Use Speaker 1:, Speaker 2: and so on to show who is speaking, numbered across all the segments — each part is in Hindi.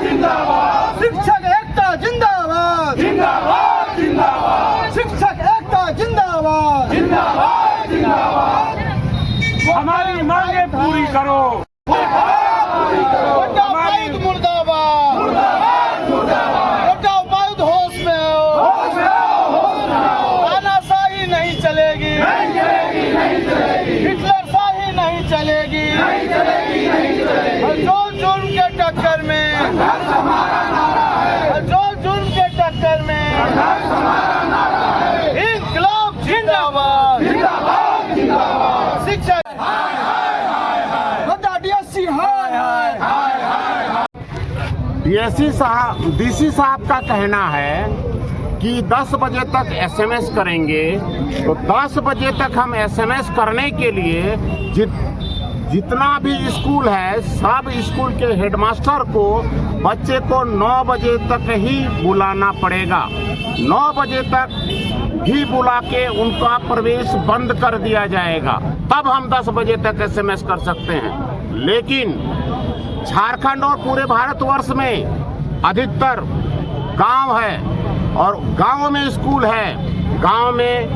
Speaker 1: जिंदाबाद, शिक्षक एकता जिंदाबाद, जिंदाबाद जिंदाबाद, शिक्षक एकता जिंदाबाद, जिंदाबाद जिंदाबाद।
Speaker 2: हमारी मांगे पूरी करो,
Speaker 1: हमारी मुर्दाबाद, मुर्दाबाद मुर्दाबाद। उपायुक्त होश में आओ, तानाशाही नहीं चलेगी, नहीं चलेगी, नहीं चलेगी, हिटलर शाही नहीं चलेगी, नहीं चलेगी, नहीं चलेगी। जो जुर्म के टक्कर में हमारा नारा है, जो जुर्म के टक्कर में हमारा नारा है। इंकलाब जिंदाबाद, जिंदाबाद जिंदाबाद। शिक्षा
Speaker 3: डीसी साहब का कहना है कि 10 बजे तक एसएमएस करेंगे, तो 10 बजे तक हम एसएमएस करने के लिए जितना भी स्कूल है सब स्कूल के हेडमास्टर को बच्चे को 9 बजे तक ही बुलाना पड़ेगा। 9 बजे तक भी बुला के उनका प्रवेश बंद कर दिया जाएगा, तब हम 10 बजे तक एसएमएस कर सकते हैं। लेकिन झारखंड और पूरे भारतवर्ष में अधिकतर गांव है और गांवों में स्कूल है। गांव में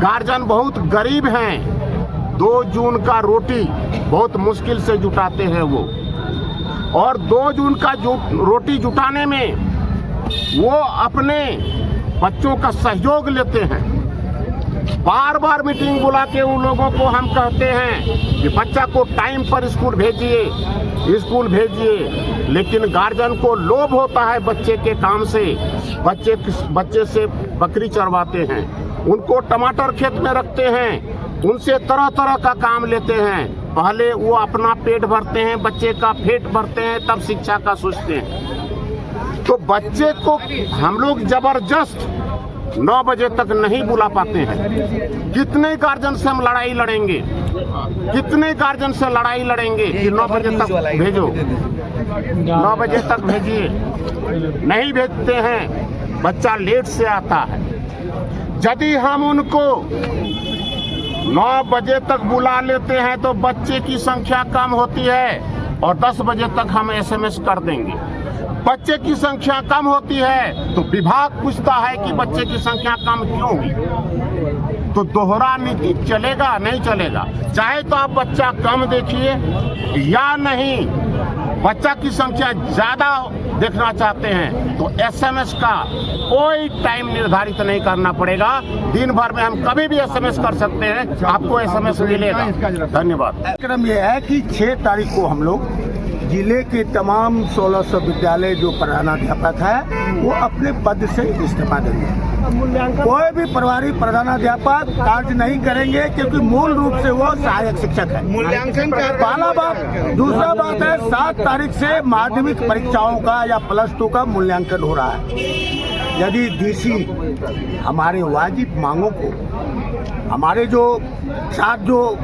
Speaker 3: गार्जियन बहुत गरीब हैं, 2 जून का रोटी बहुत मुश्किल से जुटाते हैं वो, और 2 जून का रोटी जुटाने में वो अपने बच्चों का सहयोग लेते हैं। बार बार मीटिंग बुला के उन लोगों को हम कहते हैं कि बच्चा को टाइम पर स्कूल भेजिए, लेकिन गार्जियन को लोभ होता है बच्चे के काम से। बच्चे से बकरी चरवाते हैं, उनको टमाटर खेत में रखते हैं, उनसे तरह तरह का काम लेते हैं। पहले वो अपना पेट भरते हैं, बच्चे का पेट भरते हैं, तब शिक्षा का सोचते हैं। तो बच्चे को हम लोग जबरदस्त 9 बजे तक नहीं बुला पाते हैं। कितने गार्जियन से हम लड़ाई लड़ेंगे, कितने गार्जियन से लड़ाई लड़ेंगे कि 9 बजे तक भेजो, 9 बजे तक भेजिए। नहीं भेजते हैं, बच्चा लेट से आता है। यदि हम उनको 9 बजे तक बुला लेते हैं तो बच्चे की संख्या कम होती है और 10 बजे तक हम एसएमएस कर देंगे। बच्चे की संख्या कम होती है तो विभाग पूछता है कि बच्चे की संख्या कम क्यों हुई, तो दोहरा नीति चलेगा नहीं चलेगा। चाहे तो आप बच्चा कम देखिए या नहीं, बच्चा की संख्या ज्यादा देखना चाहते हैं तो एसएमएस का कोई टाइम निर्धारित नहीं करना पड़ेगा। दिन भर में हम कभी भी एसएमएस कर सकते हैं, आपको एसएमएस मिलेगा। धन्यवाद।
Speaker 4: कार्यक्रम यह है कि 6 तारीख को हम लोग जिले के तमाम 1600 विद्यालय जो प्रधानाध्यापक है वो अपने पद से इस्तीफा देंगे। कोई भी प्रभारी प्रधानाध्यापक कार्य नहीं करेंगे क्योंकि मूल रूप से वो सहायक शिक्षक है। मूल्यांकन पहला बात। दूसरा बात है 7 तारीख से माध्यमिक परीक्षाओं का या +2 का मूल्यांकन हो रहा है। यदि डीसी हमारे वाजिब मांगों को, हमारे जो साथ जो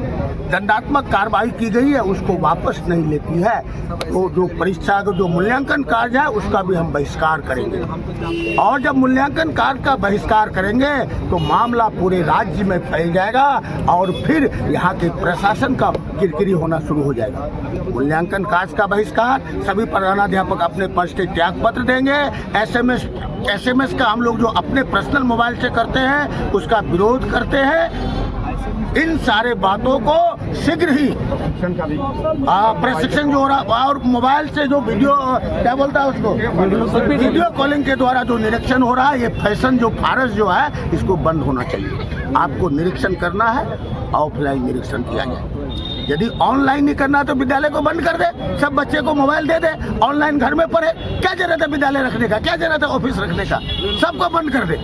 Speaker 4: दंडात्मक कार्रवाई की गई है उसको वापस नहीं लेती है, तो जो परीक्षा का जो मूल्यांकन कार्य है उसका भी हम बहिष्कार करेंगे। और जब मूल्यांकन कार्य का बहिष्कार करेंगे तो मामला पूरे राज्य में फैल जाएगा और फिर यहाँ के प्रशासन का किरकिरी होना शुरू हो जाएगा। मूल्यांकन कार्य का बहिष्कार, सभी प्रधानाध्यापक अपने पद से त्याग पत्र देंगे। एसएमएस का हम लोग जो अपने पर्सनल मोबाइल से करते हैं उसका विरोध करते हैं। इन सारे बातों को शीघ्र ही प्रशिक्षण जो हो रहा और मोबाइल से जो वीडियो क्या बोलता है उसको वीडियो कॉलिंग के द्वारा जो निरीक्षण हो रहा है, ये फैशन जो फारस जो है इसको बंद होना चाहिए। आपको निरीक्षण करना है, ऑफलाइन निरीक्षण किया जाए। यदि ऑनलाइन नहीं करना तो विद्यालय को बंद कर दे, सब बच्चे को मोबाइल दे दे, ऑनलाइन घर में पढ़े। क्या जरूरत है विद्यालय रखने का, क्या जरूरत है ऑफिस रखने का, सबको बंद कर दे।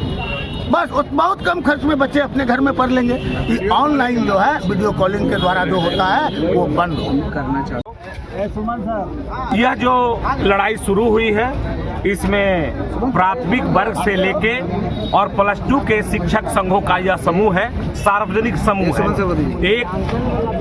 Speaker 4: बस बहुत कम खर्च में बच्चे अपने घर में पढ़ लेंगे। कि ऑनलाइन जो है वीडियो कॉलिंग के द्वारा जो होता है वो बंद करना चाहिए।
Speaker 2: यह जो लड़ाई शुरू हुई है इसमें प्राथमिक वर्ग से लेके और +2 के शिक्षक संघों का यह समूह है, सार्वजनिक समूह है। एक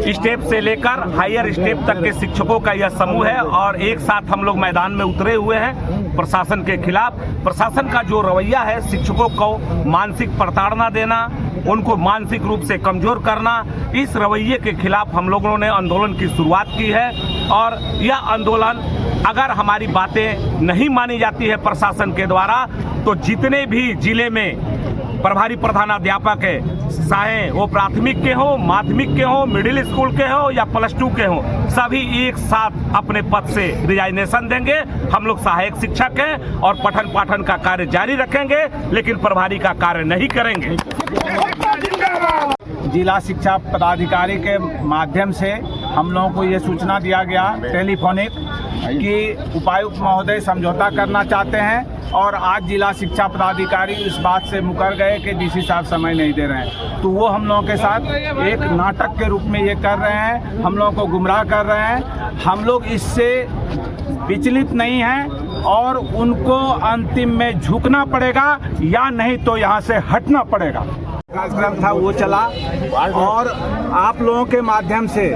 Speaker 2: स्टेप से लेकर हायर स्टेप तक के शिक्षकों का यह समूह है और एक साथ हम लोग मैदान में उतरे हुए हैं प्रशासन के खिलाफ। प्रशासन का जो रवैया है, शिक्षकों को मानसिक प्रताड़ना देना, उनको मानसिक रूप से कमजोर करना, इस रवैये के खिलाफ हम लोगों ने आंदोलन की शुरुआत की है। और यह आंदोलन अगर हमारी बातें नहीं मानी जाती है प्रशासन के द्वारा, तो जितने भी जिले में प्रभारी प्रधानाध्यापक है, चाहे वो प्राथमिक के हो, माध्यमिक के हो, मिडिल स्कूल के हो या +2 के हो, सभी एक साथ अपने पद से रिजाइनेशन देंगे। हम लोग सहायक शिक्षक हैं और पठन पाठन का कार्य जारी रखेंगे, लेकिन प्रभारी का कार्य नहीं करेंगे।
Speaker 1: जिला शिक्षा पदाधिकारी के माध्यम से हम लोगों को ये सूचना दिया गया टेलीफोनिक कि उपायुक्त महोदय समझौता करना चाहते हैं, और आज जिला शिक्षा पदाधिकारी इस बात से मुकर गए कि डीसी साहब समय नहीं दे रहे हैं। तो वो हम लोगों के साथ एक नाटक के रूप में ये कर रहे हैं, हम लोगों को गुमराह कर रहे हैं। हम लोग इससे विचलित नहीं हैं और उनको अंतिम में झुकना पड़ेगा या नहीं तो यहाँ से हटना पड़ेगा। कार्यक्रम था वो चला, और आप लोगों के माध्यम से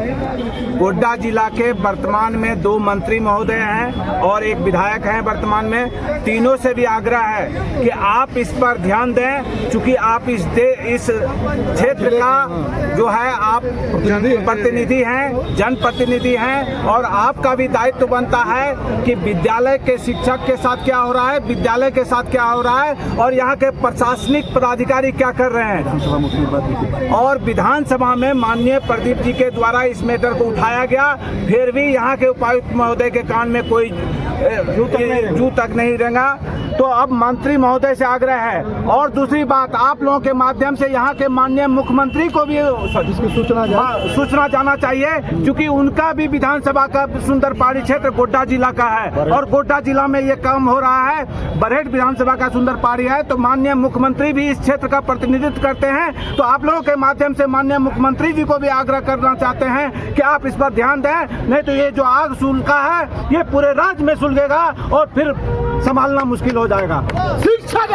Speaker 1: गोड्डा जिला के वर्तमान में 2 मंत्री महोदय हैं और एक विधायक हैं वर्तमान में, तीनों से भी आग्रह है कि आप इस पर ध्यान दें, क्योंकि आप इस क्षेत्र का जो है आप प्रतिनिधि हैं, जनप्रतिनिधि हैं, और आपका भी दायित्व बनता है कि विद्यालय के शिक्षक के साथ क्या हो रहा है, विद्यालय के साथ क्या हो रहा है और यहाँ के प्रशासनिक पदाधिकारी क्या कर रहे हैं। और विधानसभा में माननीय प्रदीप जी के द्वारा इस मैटर को उठाया गया, फिर भी यहाँ के उपायुक्त महोदय के कान में कोई जू तक नहीं रेंगा। तो अब मंत्री महोदय से आग्रह है, और दूसरी बात आप लोगों के माध्यम से यहाँ के माननीय मुख्यमंत्री को भी सूचना जाना चाहिए, क्योंकि उनका भी विधानसभा का सुंदरपाड़ी क्षेत्र गोड्डा जिला का है और गोड्डा जिला में ये काम हो रहा है। बरहेट विधानसभा का सुंदरपाड़ी है, तो माननीय मुख्यमंत्री भी इस क्षेत्र का प्रतिनिधित्व करते हैं। तो आप लोगों के माध्यम से माननीय मुख्यमंत्री जी को भी आग्रह करना चाहते हैं कि आप इस पर ध्यान दें, नहीं तो ये जो आग सुलगा है ये पूरे राज्य में सुलगेगा और फिर संभालना मुश्किल हो जाएगा। शिक्षा